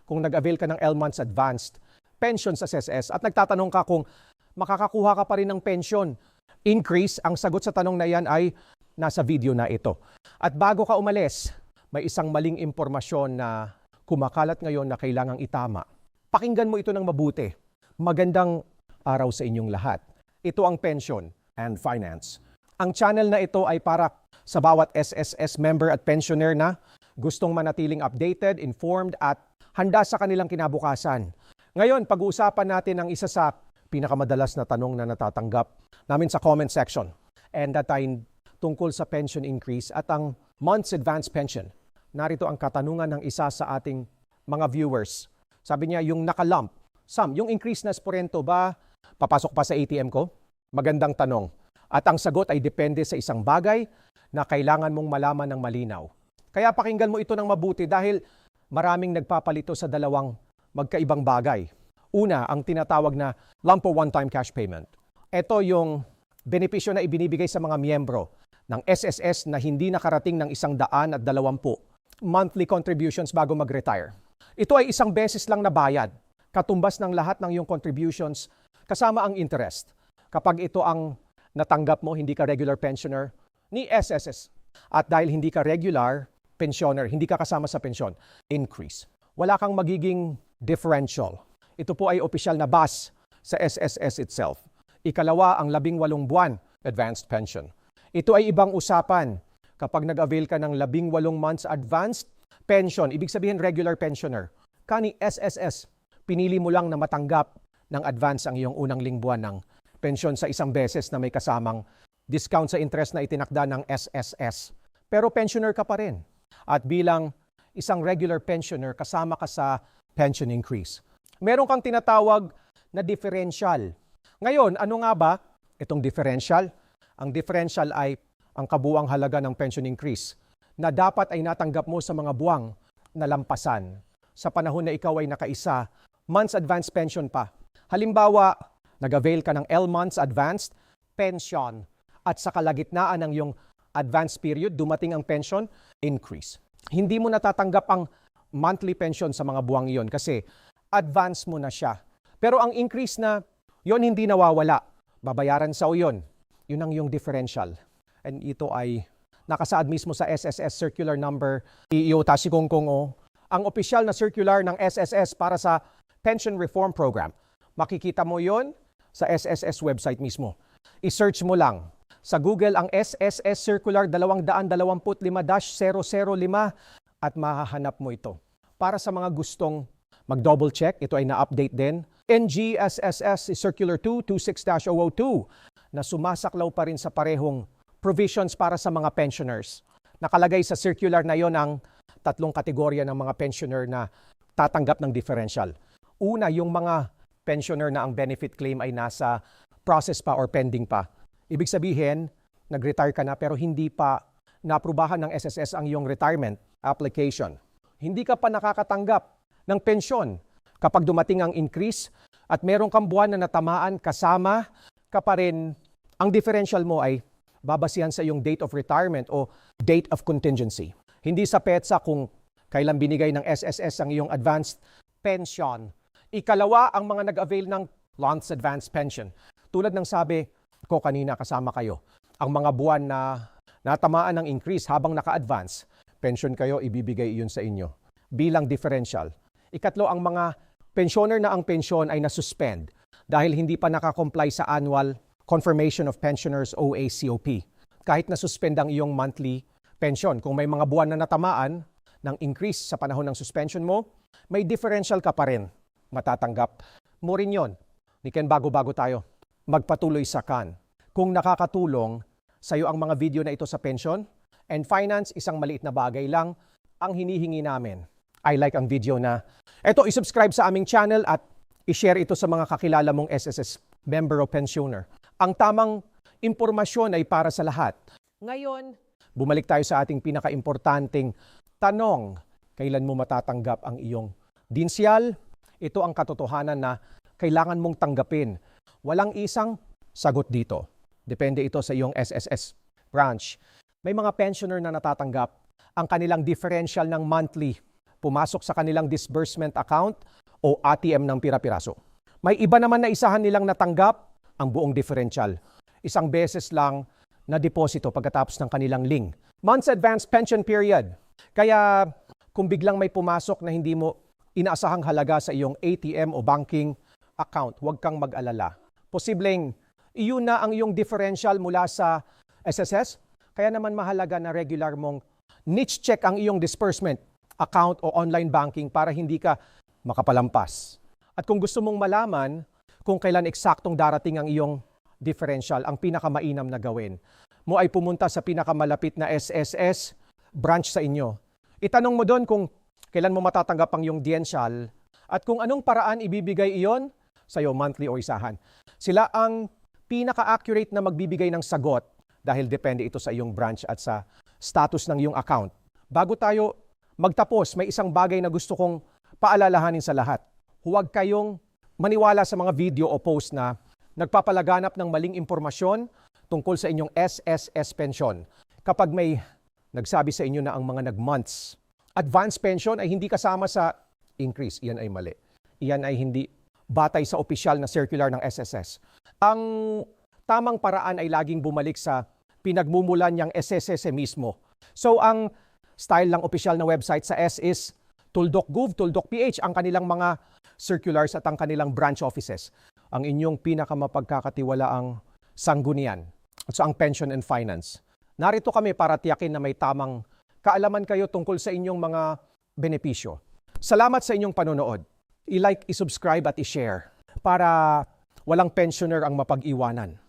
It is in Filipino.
kung nag-avail ka ng L months advanced pension sa SSS at nagtatanong ka kung makakakuha ka pa rin ng pension increase, ang sagot sa tanong na yan ay nasa video na ito. At bago ka umalis, may isang maling impormasyon na kumakalat ngayon na kailangang itama. Pakinggan mo ito ng mabuti. Magandang araw sa inyong lahat. Ito ang Pension and Finance. Ang channel na ito ay para sa bawat SSS member at pensioner na gustong manatiling updated, informed at handa sa kanilang kinabukasan. Ngayon, pag-uusapan natin ang isa sa pinakamadalas na tanong na natatanggap namin sa comment section. And that ay tungkol sa pension increase at ang month's advance pension. Narito ang katanungan ng isa sa ating mga viewers. Sabi niya, yung nakalump, Sam, yung increase na sporento ba papasok pa sa ATM ko? Magandang tanong. At ang sagot ay depende sa isang bagay na kailangan mong malaman ng malinaw. Kaya pakinggan mo ito ng mabuti dahil maraming nagpapalito sa dalawang magkaibang bagay. Una, ang tinatawag na lump or one-time cash payment. Ito yung benepisyo na ibinibigay sa mga miyembro ng SSS na hindi nakarating ng 120 monthly contributions bago mag-retire. Ito ay isang beses lang na bayad, katumbas ng lahat ng iyong contributions kasama ang interest. Kapag ito ang natanggap mo, hindi ka regular pensioner ni SSS. At dahil hindi ka regular pensioner, hindi ka kasama sa pensyon, increase. Wala kang magiging differential. Ito po ay opisyal na bas sa SSS itself. Ikalawa, ang 18 buwan advanced pension. Ito ay ibang usapan. Kapag nag-avail ka ng 18 months advanced pension, ibig sabihin regular pensioner, kani SSS, pinili mo lang na matanggap ng advance ang iyong unang lingbuan ng pensyon sa isang beses na may kasamang discount sa interest na itinakda ng SSS. Pero pensioner ka pa rin. At bilang isang regular pensioner, kasama ka sa pension increase. Meron kang tinatawag na differential. Ngayon, ano nga ba itong differential? Ang differential ay ang kabuuang halaga ng pension increase na dapat ay natanggap mo sa mga buwang nalampasan sa panahon na ikaw ay nakaisa months advance pension pa. Halimbawa, nag-avail ka ng L months advanced pension at sa kalagitnaan ng iyong advance period, dumating ang pension increase. Hindi mo natatanggap ang monthly pension sa mga buwang iyon kasi advance mo na siya. Pero ang increase na yon hindi nawawala. Babayaran sa yon. Yun ang yung differential. And ito ay nakasaad mismo sa SSS Circular Number EEO-Tasikongkong. Ang opisyal na circular ng SSS para sa Pension Reform Program. Makikita mo yon sa SSS website mismo. I-search mo lang sa Google ang SSS Circular 225-005 at mahahanap mo ito. Para sa mga gustong mag-double check, ito ay na-update din. NGSSS Circular 226-002 na sumasaklaw pa rin sa parehong provisions para sa mga pensioners. Nakalagay sa circular na yon ang 3 kategorya ng mga pensioner na tatanggap ng differential. Una, yung mga pensioner na ang benefit claim ay nasa process pa or pending pa. Ibig sabihin, nag-retire ka na pero hindi pa naaprubahan ng SSS ang iyong retirement application. Hindi ka pa nakakatanggap ng pensyon kapag dumating ang increase at meron kang buwan na natamaan kasama ka pa rin, ang differential mo ay babasihan sa iyong date of retirement o date of contingency. Hindi sa petsa kung kailan binigay ng SSS ang iyong advanced pension. Ikalawa, ang mga nag-avail ng month's advanced pension. Tulad ng sabi ko kanina, kasama kayo. Ang mga buwan na natamaan ng increase habang naka-advance, pension kayo, ibibigay iyon sa inyo bilang differential. Ikatlo, ang mga pensioner na ang pensyon ay nasuspend dahil hindi pa nakakomply sa annual Confirmation of Pensioners OACOP. Kahit nasuspend ang iyong monthly pension, kung may mga buwan na natamaan ng increase sa panahon ng suspension mo, may differential ka pa rin. Matatanggap mo rin yon. Niken, bago-bago tayo, magpatuloy sa kan. Kung nakakatulong sa iyo ang mga video na ito sa pension and finance, isang maliit na bagay lang ang hinihingi namin. I like ang video na ito, isubscribe sa aming channel at i-share ito sa mga kakilala mong SSS member o pensioner. Ang tamang impormasyon ay para sa lahat. Ngayon, bumalik tayo sa ating pinaka-importanting tanong. Kailan mo matatanggap ang iyong dinsyal? Ito ang katotohanan na kailangan mong tanggapin. Walang isang sagot dito. Depende ito sa iyong SSS branch. May mga pensioner na natatanggap ang kanilang differential ng monthly pumasok sa kanilang disbursement account o ATM ng pira-piraso. May iba naman na isahan nilang natanggap ang buong differential. Isang beses lang na deposito pagkatapos ng kanilang ling. Months advance pension period. Kaya kung biglang may pumasok na hindi mo inaasahang halaga sa iyong ATM o banking account, huwag kang mag-alala. Posibleng iyon na ang iyong differential mula sa SSS. Kaya naman mahalaga na regular mong niche check ang iyong disbursement account o online banking para hindi ka makapalampas. At kung gusto mong malaman kung kailan eksaktong darating ang iyong differential, ang pinakamainam na gawin mo ay pumunta sa pinakamalapit na SSS branch sa inyo. Itanong mo doon kung kailan mo matatanggap ang iyong differential at kung anong paraan ibibigay iyon sa iyo, monthly o isahan. Sila ang pinaka-accurate na magbibigay ng sagot dahil depende ito sa iyong branch at sa status ng iyong account. Bago tayo magtapos, may isang bagay na gusto kong paalalahanin sa lahat. Huwag kayong maniwala sa mga video o post na nagpapalaganap ng maling impormasyon tungkol sa inyong SSS pension. Kapag may nagsabi sa inyo na ang mga nag-months advance pension ay hindi kasama sa increase, iyan ay mali. Iyan ay hindi batay sa opisyal na circular ng SSS. Ang tamang paraan ay laging bumalik sa pinagmumulan niyang SSS mismo. So ang style ng opisyal na website sa S is tuldok.gov, tuldok.ph ang kanilang mga circulars at ang kanilang branch offices. Ang inyong pinakamapagkakatiwalaang sanggunian at sa ang pension and finance. Narito kami para tiyakin na may tamang kaalaman kayo tungkol sa inyong mga benepisyo. Salamat sa inyong panonood. I-like, i-subscribe at i-share para walang pensioner ang mapag-iwanan.